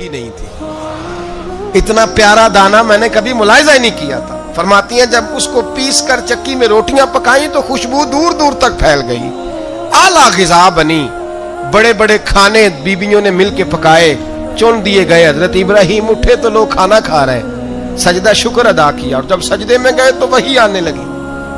دیکھی نہیں تھی، اتنا پیارا دانا میں نے کبھی ملاحظہ ہی نہیں کیا تھا۔ فرماتی ہیں جب اس کو پیس کر چکی میں روٹیاں پکائیں تو خوشبو دور دور تک پھیل گئی، اعلیٰ غذا بنی، بڑے بڑے کھانے بیویوں نے مل کے پکائے، چن دیے گئے۔ حضرت ابراہیم اٹھے تو لوگ کھانا کھا رہے، سجدہ شکر ادا کیا، اور جب سجدے میں گئے تو وحی آنے لگی،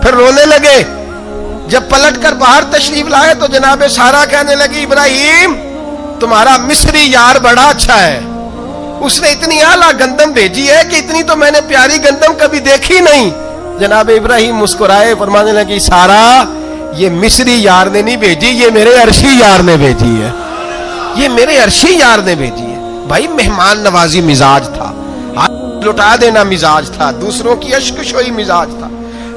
پھر رونے لگے۔ جب پلٹ کر باہر تشریف لائے تو جناب سارا کہنے لگی ابراہیم تمہارا مصری یار بڑا اچھا ہے، اس نے اتنی اعلیٰ گندم بھیجی ہے کہ اتنی تو میں نے پیاری گندم کبھی دیکھی نہیں۔ جناب ابراہیم مسکرائے، فرمانے لگی سارا یہ مصری یار نے نہیں بھیجی، یہ میرے عرشی یار نے بھیجی ہے، یہ میرے عرشی یار نے بھیجی ہے۔ بھائی مہمان نوازی مزاج تھا، ہاتھ لٹا دینا مزاج تھا، دوسروں کی اشکشوئی مزاج تھا۔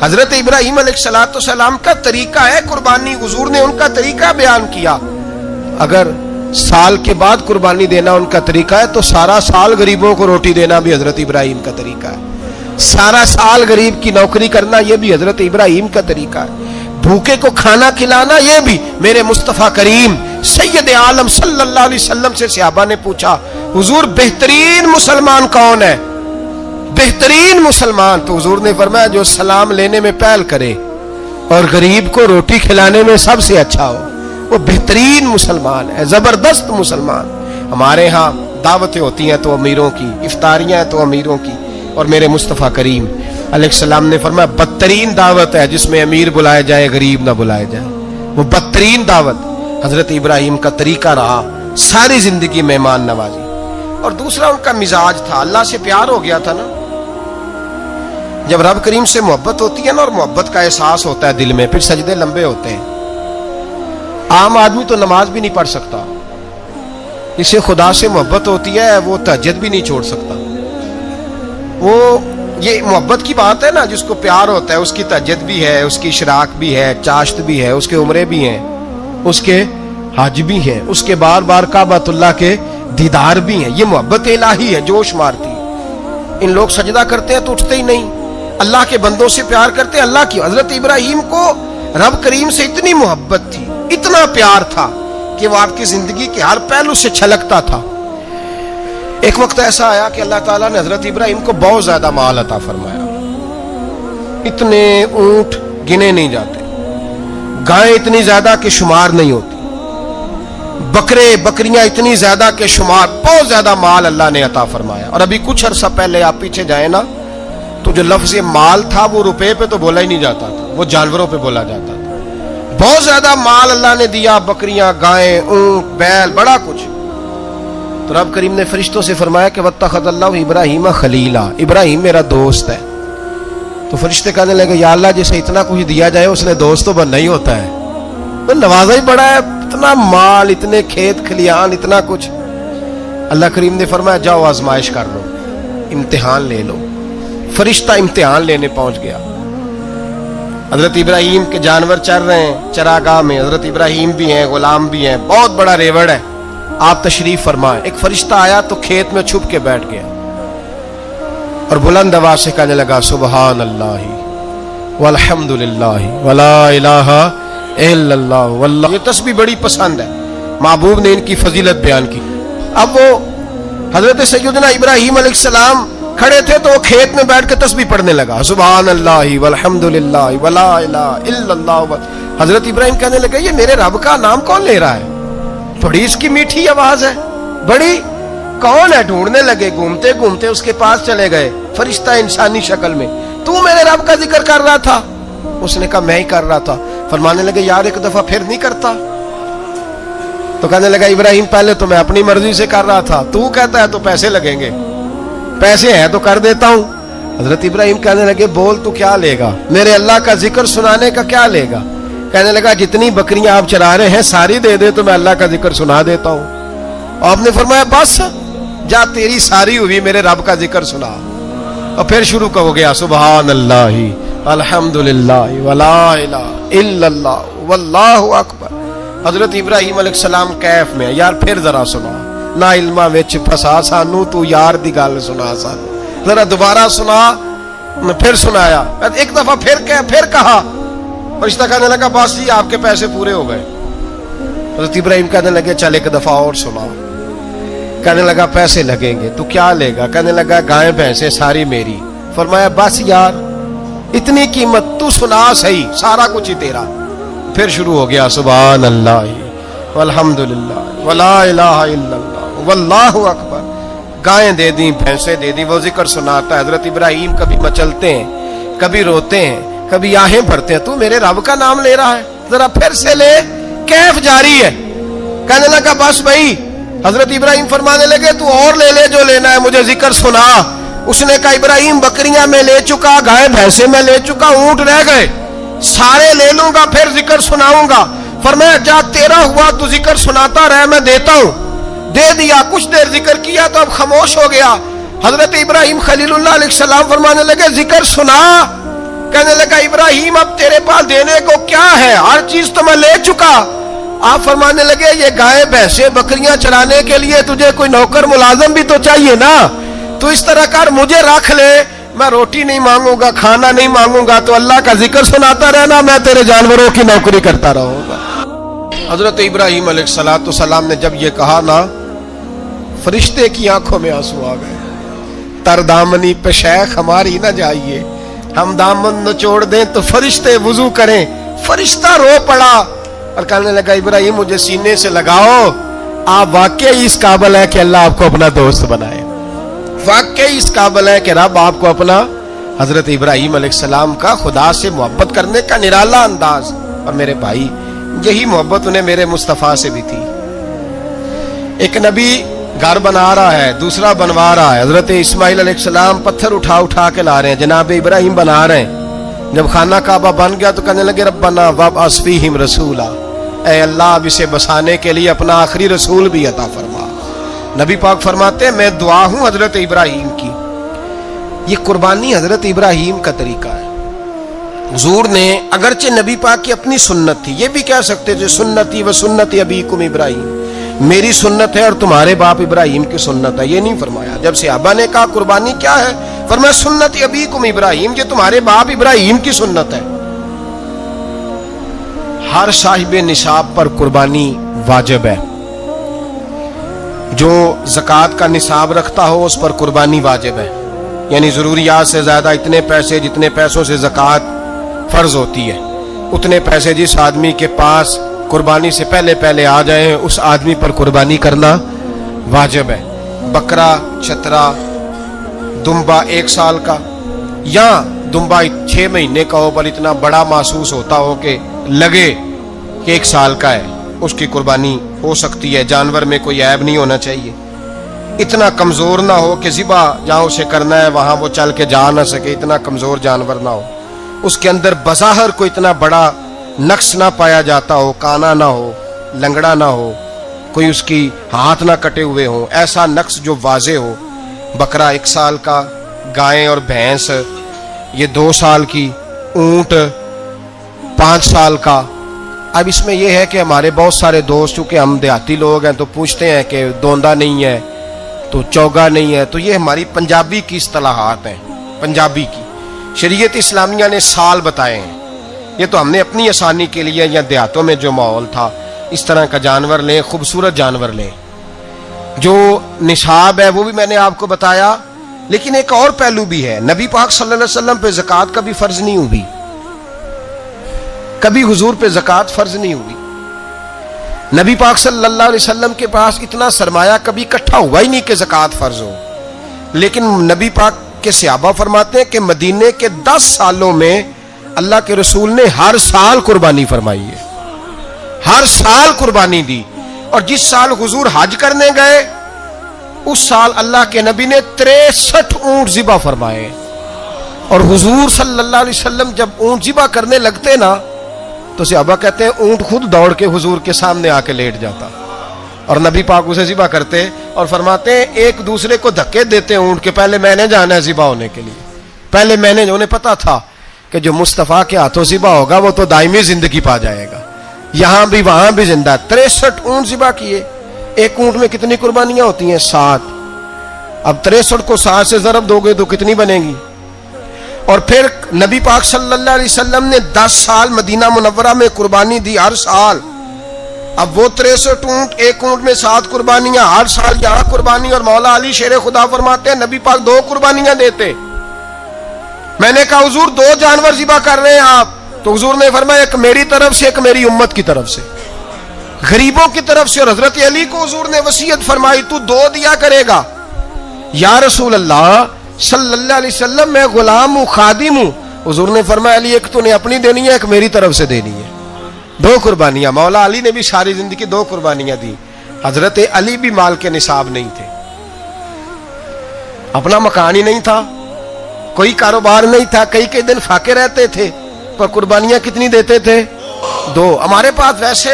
حضرت ابراہیم علیہ السلام کا طریقہ ہے قربانی، حضور نے ان کا طریقہ بیان کیا۔ اگر سال کے بعد قربانی دینا ان کا طریقہ ہے تو سارا سال غریبوں کو روٹی دینا بھی حضرت ابراہیم کا طریقہ ہے، سارا سال غریب کی نوکری کرنا یہ بھی حضرت ابراہیم کا طریقہ ہے، بھوکے کو کھانا کھلانا یہ بھی۔ میرے مصطفیٰ کریم سید عالم صلی اللہ علیہ وسلم سے صحابہ نے پوچھا حضور بہترین مسلمان کون ہے؟ بہترین مسلمان؟ تو حضور نے فرمایا جو سلام لینے میں پہل کرے اور غریب کو روٹی کھلانے میں سب سے اچھا ہو، وہ بہترین مسلمان ہے، زبردست مسلمان۔ ہمارے ہاں دعوتیں ہوتی ہیں تو امیروں کی، افطاریاں ہیں تو امیروں کی، اور میرے مصطفیٰ کریم علیہ السلام نے فرمایا بدترین دعوت ہے جس میں امیر بلائے جائے غریب نہ بلائے جائے، وہ بدترین دعوت۔ حضرت ابراہیم کا طریقہ رہا ساری زندگی مہمان نوازی۔ اور دوسرا ان کا مزاج تھا، اللہ سے پیار ہو گیا تھا نا، جب رب کریم سے محبت ہوتی ہے نا اور محبت کا احساس ہوتا ہے دل میں، پھر سجدے لمبے ہوتے ہیں۔ عام آدمی تو نماز بھی نہیں پڑھ سکتا، اسے خدا سے محبت ہوتی ہے وہ تہجد بھی نہیں چھوڑ سکتا۔ وہ یہ محبت کی بات ہے نا، جس کو پیار ہوتا ہے اس کی تہجد بھی ہے، اس کی اشراق بھی ہے، چاشت بھی ہے، اس کے عمرے بھی ہیں، اس کے حج بھی ہیں، اس کے بار بار کعبۃ اللہ کے دیدار بھی ہیں۔ یہ محبت الہی ہے، جوش مارتی ہے۔ ان لوگ سجدہ کرتے ہیں تو اٹھتے ہی نہیں، اللہ کے بندوں سے پیار کرتے ہیں، اللہ کی۔ حضرت ابراہیم کو رب کریم سے اتنی محبت تھی، اتنا پیار تھا کہ وہ آپ کی زندگی کے ہر پہلو سے چھلکتا تھا۔ ایک وقت ایسا آیا کہ اللہ تعالیٰ نے حضرت ابراہیم کو بہت زیادہ مال عطا فرمایا، اتنے اونٹ گنے نہیں جاتے، گائیں اتنی زیادہ کہ شمار نہیں ہوتی، بکرے بکریاں اتنی زیادہ کہ شمار، بہت زیادہ مال اللہ نے عطا فرمایا۔ اور ابھی کچھ عرصہ پہلے آپ پیچھے جائیں نا تو جو لفظ مال تھا وہ روپے پہ تو بولا ہی نہیں جاتا تھا، وہ جانوروں پہ بولا جاتا تھا۔ بہت زیادہ مال اللہ نے دیا، بکریاں، گائیں، اونٹ، بیل، بڑا کچھ۔ تو رب کریم نے فرشتوں سے فرمایا کہ واتخذ اللہ ابراہیم خلیلا، ابراہیم میرا دوست ہے۔ تو فرشتے کہنے لگے یا اللہ جسے اتنا کچھ دیا جائے اس نے دوست تو بننا ہی ہوتا ہے، تو نوازا ہی بڑا ہے، اتنا مال، اتنے کھیت کھلیان، اتنا کچھ۔ اللہ کریم نے فرمایا جاؤ آزمائش کر لو، امتحان لے لو۔ فرشتہ امتحان لینے پہنچ گیا۔ حضرت ابراہیم کے جانور چر رہے ہیں چراگاہ میں، حضرت ابراہیم بھی ہیں، غلام بھی ہیں، بہت بڑا ریوڑ ہے، آپ تشریف فرمائیں۔ ایک فرشتہ آیا تو کھیت میں چھپ کے بیٹھ گیا اور بلند آواز سے کہنے لگا سبحان اللہ والحمد للہ ولا الہ الا اللہ واللہ۔ یہ تسبیح بڑی پسند ہے، محبوب نے ان کی فضیلت بیان کی۔ اب وہ حضرت سیدنا ابراہیم علیہ السلام کھڑے تھے تو وہ کھیت میں بیٹھ کے تسبیح پڑھنے لگا سبحان اللہ والحمد للہ ولا الہ الا اللہ۔ حضرت ابراہیم کہنے لگے یہ میرے رب کا نام کون لے رہا ہے، بڑی اس کی میٹھی آواز ہے، بڑی، کون ہے؟ ڈھونڈنے لگے، گھومتے گھومتے اس کے پاس چلے گئے، فرشتہ انسانی شکل میں، تو میرے رب کا ذکر کر رہا تھا؟ اس نے کہا میں ہی کر رہا تھا۔ فرمانے لگے یار ایک دفعہ پھر نہیں کرتا؟ تو کہنے لگا ابراہیم پہلے تو میں اپنی مرضی سے کر رہا تھا، تو کہتا ہے تو پیسے لگیں گے، پیسے ہیں تو کر دیتا ہوں۔ حضرت ابراہیم کہنے لگے بول تو کیا لے گا، میرے اللہ کا ذکر سنانے کا کیا لے گا؟ کہنے لگا جتنی بکریاں آپ چرا رہے ہیں ساری دے دے تو میں اللہ کا ذکر سنا دیتا ہوں۔ اور آپ نے فرمایا بس جا تیری ساری ہوئی میرے رب کا ذکر سنا۔ اور پھر شروع ہو گیا سبحان اللہ الحمدللہ ولا الہ الا اللہ واللہ اکبر۔ حضرت ابراہیم علیہ السلام کیف میں، یار پھر ذرا سنا، نہ علمہ وچ پھسا سانو، تو یار دی گل سنا سانو، ذرا دوبارہ سنا۔ پھر سنایا، ایک دفعہ پھر کہا، فرشتہ کہنے لگا بس جی آپ کے پیسے پورے ہو گئے۔ حضرت ابراہیم کہنے لگے چل ایک دفعہ اور سنا۔ کہنے لگا پیسے لگیں گے. تو کیا لے گا؟ کہنے لگا گائے بھینسیں ساری میری. فرمایا بس یار اتنی قیمت، تو سنا صحیح، سارا کچھ ہی تیرا. پھر شروع ہو گیا سبحان اللہ والحمدللہ ولا الہ الا اللہ واللہ اکبر. گائیں دے دیں، بھینسیں دے دیں. وہ ذکر سناتا ہے. حضرت ابراہیم کبھی مچلتے ہیں، کبھی روتے ہیں، کبھی آہیں بھرتے ہیں. تو میرے رب کا نام لے رہا ہے، ذرا پھر سے لے. کیف جاری ہے. کہنے لگا بس بھائی. حضرت ابراہیم فرمانے لگے تو اور لے لے جو لینا ہے، مجھے ذکر سنا. اس نے کہا ابراہیم بکریاں میں لے چکا، گائے بھینسیں میں لے چکا، اونٹ رہ گئے، سارے لے لوں گا پھر ذکر سناؤں گا. فرمایا جا تیرا ہوا تو ذکر سناتا رہ، میں دیتا ہوں. دے دیا. کچھ دیر ذکر کیا تو اب خاموش ہو گیا. حضرت ابراہیم خلیل اللہ علیہ السلام فرمانے لگے ذکر سنا. کہنے لگا ابراہیم اب تیرے پاس دینے کو کیا ہے، ہر چیز تو میں لے چکا. آپ فرمانے لگے یہ گائے بھینسیں بکریاں چرانے کے لیے تجھے کوئی نوکر ملازم بھی تو چاہیے نا. تو اس طرح کر مجھے رکھ لے، میں روٹی نہیں مانگوں گا، کھانا نہیں مانگوں گا، تو اللہ کا ذکر سناتا رہنا، میں تیرے جانوروں کی نوکری کرتا رہوں گا. حضرت ابراہیم علیہ السلام نے جب یہ کہا نا، فرشتے کی آنکھوں میں آنسو آ گئے. تر دامنی پہ شیخ ہماری نہ جائیے، ہم دامن نچوڑ دیں تو فرشتے وضو کریں. فرشتہ رو پڑا اور کہنے لگا ابراہیم مجھے سینے سے لگاؤ، آپ واقعی اس قابل ہے کہ اللہ آپ کو اپنا دوست بنائے، واقعی اس قابل ہے کہ رب آپ کو اپنا. حضرت ابراہیم علیہ السلام کا خدا سے محبت کرنے کا نرالا انداز. اور میرے بھائی یہی محبت انہیں میرے مصطفیٰ سے بھی تھی. ایک نبی گھر بنا رہا ہے، دوسرا بنوا رہا ہے. حضرت اسماعیل علیہ السلام پتھر اٹھا اٹھا کے لا رہے ہیں، جناب ابراہیم بنا رہے ہیں. جب خانہ کعبہ بن گیا تو کہنے لگے ربنا وابعث فیہم رسولا، اے اللہ اب اسے بسانے کے لیے اپنا آخری رسول بھی عطا فرما. نبی پاک فرماتے ہیں میں دعا ہوں حضرت ابراہیم کی. یہ قربانی حضرت ابراہیم کا طریقہ ہے. حضور نے اگرچہ نبی پاک کی اپنی سنت تھی، یہ بھی کہہ سکتے تھے سنتی و سنت ابیکم ابراہیم، میری سنت ہے اور تمہارے باپ ابراہیم کی سنت ہے. یہ نہیں فرمایا. جب صحابہ نے کہا قربانی کیا ہے، فرمایا سنت ابیکم ابراہیم، یہ تمہارے باپ ابراہیم کی سنت ہے. ہر صاحب نصاب پر قربانی واجب ہے. جو زکوٰۃ کا نصاب رکھتا ہو اس پر قربانی واجب ہے. یعنی ضروریات سے زیادہ اتنے پیسے، جتنے پیسوں سے زکوٰۃ فرض ہوتی ہے، اتنے پیسے جس آدمی کے پاس قربانی سے پہلے آ جائیں اس آدمی پر قربانی کرنا واجب ہے. بکرا، چترا، دمبا 1 سال کا یا دمبا 6 مہینے کا ہو پر اتنا بڑا محسوس ہوتا ہو کہ لگے کہ 1 سال کا ہے، اس کی قربانی ہو سکتی ہے. جانور میں کوئی عیب نہیں ہونا چاہیے، اتنا کمزور نہ ہو کہ ذبح جہاں اسے کرنا ہے وہاں وہ چل کے جا نہ سکے، اتنا کمزور جانور نہ ہو. اس کے اندر بظاہر کوئی اتنا بڑا نقص نہ پایا جاتا ہو، کانا نہ ہو، لنگڑا نہ ہو، کوئی اس کی ہاتھ نہ کٹے ہوئے ہوں، ایسا نقص جو واضح ہو. بکرا 1 سال کا، گائیں اور بھینس یہ 2 سال کی، اونٹ 5 سال کا. اب اس میں یہ ہے کہ ہمارے بہت سارے دوست، چونکہ ہم دیہاتی لوگ ہیں تو پوچھتے ہیں کہ دوندا نہیں ہے تو چوگا نہیں ہے. تو یہ ہماری پنجابی کی اصطلاحات ہیں، پنجابی کی. شریعت اسلامیہ نے سال بتائے ہیں. یہ تو ہم نے اپنی آسانی کے لیے، یا دیہاتوں میں جو ماحول تھا اس طرح کا جانور لیں، خوبصورت جانور لیں. جو نصاب ہے وہ بھی میں نے آپ کو بتایا. لیکن ایک اور پہلو بھی ہے. نبی پاک صلی اللہ علیہ وسلم پہ زکوٰۃ کبھی فرض نہیں ہوئی، کبھی حضور پہ زکوٰۃ فرض نہیں ہوئی. نبی پاک صلی اللہ علیہ وسلم کے پاس اتنا سرمایہ کبھی اکٹھا ہوا ہی نہیں کہ زکوٰۃ فرض ہو. لیکن نبی پاک کے صحابہ فرماتے ہیں کہ مدینے کے 10 سالوں میں اللہ کے رسول نے ہر سال قربانی فرمائی ہے، ہر سال قربانی دی. اور جس سال حضور حج کرنے گئے اس سال اللہ کے نبی نے 63 اونٹ ذبح فرمائے. اور حضور صلی اللہ علیہ وسلم جب اونٹ ذبح کرنے لگتے نا تو صحابہ کہتے ہیں اونٹ خود دوڑ کے حضور کے سامنے آ کے لیٹ جاتا اور نبی پاک اسے ذبح کرتے اور فرماتے ہیں ایک دوسرے کو دھکے دیتے اونٹ کے، پہلے میں نے جانا ہے ذبح ہونے کے لیے، پہلے میں نے. انہیں پتا تھا کہ جو مصطفیٰ کے ہاتھوں ذبح ہوگا وہ تو دائمی زندگی پا جائے گا، یہاں بھی وہاں بھی زندہ. 63 اونٹ ذبح کیے. ایک اونٹ میں کتنی قربانیاں ہوتی ہیں؟ 7. اب 63 کو 7 سے ضرب دو گے تو کتنی بنے گی؟ اور پھر نبی پاک صلی اللہ علیہ وسلم نے 10 سال مدینہ منورہ میں قربانی دی. ہر سال اب وہ 63 اونٹ، ایک اونٹ میں 7 قربانیاں، ہر سال یہاں قربانی، اور مولا علی شیر خدا فرماتے ہیں نبی پاک 2 قربانیاں دیتے۔ میں نے کہا حضور 2 جانور ذبح کر رہے ہیں آپ؟ تو حضور نے فرمایا ایک میری طرف سے، ایک میری امت کی طرف سے، غریبوں کی طرف سے۔ اور حضرت علی کو حضور نے وصیت فرمائی تو 2 دیا کرے گا۔ یا رسول اللہ صلی اللہ علیہ وسلم میں غلام ہوں، خادم ہوں۔ حضور نے فرمایا علی ایک تو نے اپنی دینی ہے، ایک میری طرف سے دینی ہے۔ 2 قربانیاں۔ مولا علی نے بھی ساری زندگی 2 قربانیاں دی۔ حضرت علی بھی مال کے نصاب نہیں تھے، اپنا مکان ہی نہیں تھا، کوئی کاروبار نہیں تھا، کئی دن فاقے رہتے تھے، پر قربانیاں کتنی دیتے تھے؟ 2۔ ہمارے پاس ویسے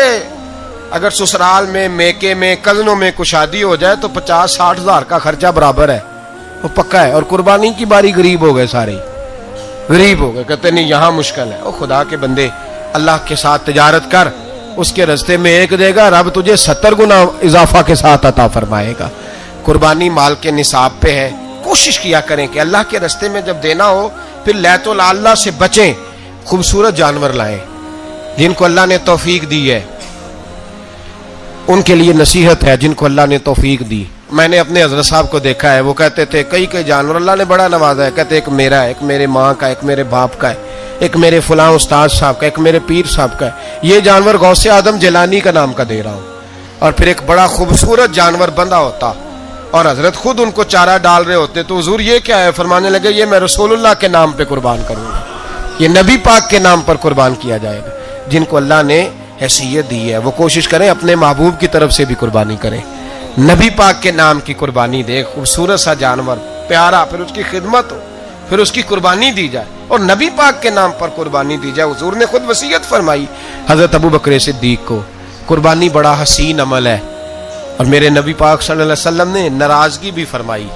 اگر سسرال میں، میکے میں، کزنوں میں کچھ شادی ہو جائے تو 50-60 ہزار کا خرچہ برابر ہے، وہ پکا ہے۔ اور قربانی کی باری غریب ہو گئے، سارے غریب ہو گئے، کہتے نہیں یہاں مشکل ہے۔ او خدا کے بندے، اللہ کے ساتھ تجارت کر، اس کے راستے میں 1 دے گا، رب تجھے 70 گنا اضافہ کے ساتھ عطا فرمائے گا۔ قربانی مال کے نصاب پہ ہے۔ کوشش کیا کریں کہ اللہ کے راستے میں جب دینا ہو پھر لیت اللہ سے بچیں، خوبصورت جانور لائیں۔ جن کو اللہ نے توفیق دی ہے ان کے لیے نصیحت ہے، جن کو اللہ نے توفیق دی۔ میں نے اپنے حضرت صاحب کو دیکھا ہے، وہ کہتے تھے کئی جانور اللہ نے بڑا نوازا ہے، کہتے ایک میرا ہے، ایک میرے ماں کا، ایک میرے باپ کا ہے، ایک میرے فلاں استاد صاحب کا، ایک میرے پیر صاحب کا ہے۔ یہ جانور غوث اعظم جیلانی کا نام کا دے رہا ہوں۔ اور پھر ایک بڑا خوبصورت جانور بندھا ہوتا اور حضرت خود ان کو چارہ ڈال رہے ہوتے، تو حضور یہ کیا ہے؟ فرمانے لگے یہ میں رسول اللہ کے نام پہ قربان کروں گا، یہ نبی پاک کے نام پر قربان کیا جائے گا۔ جن کو اللہ نے حیثیت دی ہے وہ کوشش کریں اپنے محبوب کی طرف سے بھی قربانی کریں، نبی پاک کے نام کی قربانی دے، خوبصورت سا جانور پیارا، پھر اس کی خدمت ہو، پھر اس کی قربانی دی جائے اور نبی پاک کے نام پر قربانی دی جائے۔ حضور نے خود وصیت فرمائی حضرت ابو بکر صدیق کو، قربانی بڑا حسین عمل ہے۔ اور میرے نبی پاک صلی اللہ علیہ وسلم نے ناراضگی بھی فرمائی،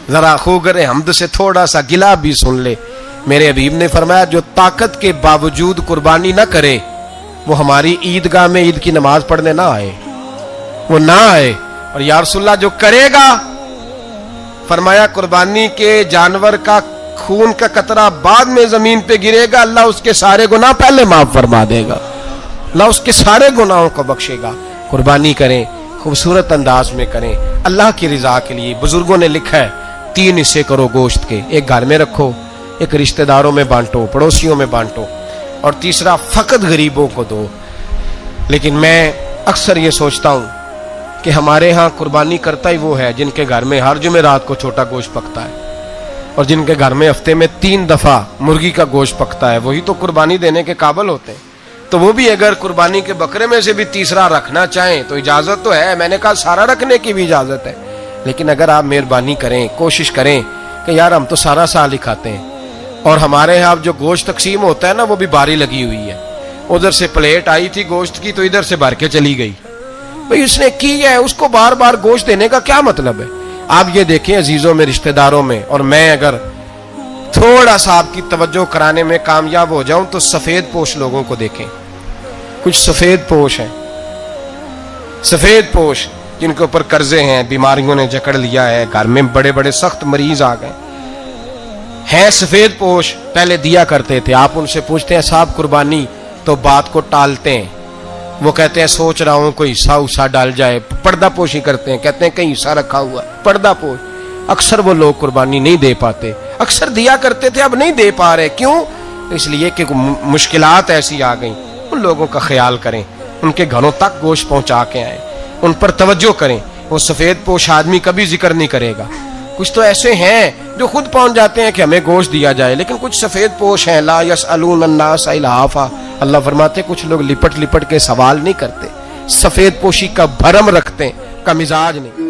ذرا خوگر حمد سے تھوڑا سا گلا بھی سن لے۔ میرے حبیب نے فرمایا جو طاقت کے باوجود قربانی نہ کرے وہ ہماری عیدگاہ میں عید کی نماز پڑھنے نہ آئے، وہ نہ آئے۔ اور یا رسول اللہ جو کرے گا، فرمایا قربانی کے جانور کا خون کا قطرہ بعد میں زمین پہ گرے گا، اللہ اس کے سارے گناہ پہلے معاف فرما دے گا، اللہ اس کے سارے گناہوں کو بخشے گا۔ قربانی کریں، خوبصورت انداز میں کریں، اللہ کی رضا کے لیے۔ بزرگوں نے لکھا ہے 3 حصے کرو گوشت کے، ایک گھر میں رکھو، ایک رشتہ داروں میں بانٹو، پڑوسیوں میں بانٹو، اور تیسرا فقط غریبوں کو دو۔ لیکن میں اکثر یہ سوچتا ہوں کہ ہمارے ہاں قربانی کرتا ہی وہ ہے جن کے گھر میں ہر جمعرات کو چھوٹا گوشت پکتا ہے، اور جن کے گھر میں ہفتے میں 3 دفعہ مرغی کا گوشت پکتا ہے، وہی تو قربانی دینے کے قابل ہوتے ہیں۔ تو وہ بھی اگر قربانی کے بکرے میں سے بھی تیسرا رکھنا چاہیں تو اجازت تو ہے، میں نے کہا سارا رکھنے کی بھی اجازت ہے، لیکن اگر آپ مہربانی کریں، کوشش کریں کہ یار ہم تو سارا سال ہی کھاتے ہیں، اور ہمارے یہاں جو گوشت تقسیم ہوتا ہے نا وہ بھی باری لگی ہوئی ہے، ادھر سے پلیٹ آئی تھی گوشت کی تو ادھر سے بھر کے چلی گئی، بھئی اس نے کی ہے، اس کو بار بار گوشت دینے کا کیا مطلب ہے؟ آپ یہ دیکھیں عزیزوں میں، رشتہ داروں میں، اور میں اگر تھوڑا سا آپ کی توجہ کرانے میں کامیاب ہو جاؤں تو سفید پوش لوگوں کو دیکھیں، کچھ سفید پوش ہیں، سفید پوش جن کے اوپر قرضے ہیں، بیماریوں نے جکڑ لیا ہے، گھر میں بڑے بڑے سخت مریض آ گئے ہیں، سفید پوش پہلے دیا کرتے تھے۔ آپ ان سے پوچھتے ہیں صاحب قربانی، تو بات کو ٹالتے ہیں، وہ کہتے ہیں سوچ رہا ہوں کوئی حصہ ڈال جائے، پردہ پوشی کرتے ہیں، کہتے ہیں کہیں حصہ رکھا ہوا ہے، پردہ پوش۔ اکثر وہ لوگ قربانی نہیں دے پاتے، اکثر دیا کرتے تھے اب نہیں دے پا رہے، کیوں؟ اس لیے کہ مشکلات ایسی آ گئیں۔ ان لوگوں کا خیال کریں، ان کے گھروں تک گوشت پہنچا کے آئیں، ان پر توجہ کریں۔ وہ سفید پوش آدمی کبھی ذکر نہیں کرے گا، کچھ تو ایسے ہیں جو خود پہنچ جاتے ہیں کہ ہمیں گوشت دیا جائے، لیکن کچھ سفید پوش ہیں لا یسألون الناس الحافا، اللہ فرماتے کچھ لوگ لپٹ لپٹ کے سوال نہیں کرتے، سفید پوشی کا بھرم رکھتے ہیں، کا مزاج نہیں۔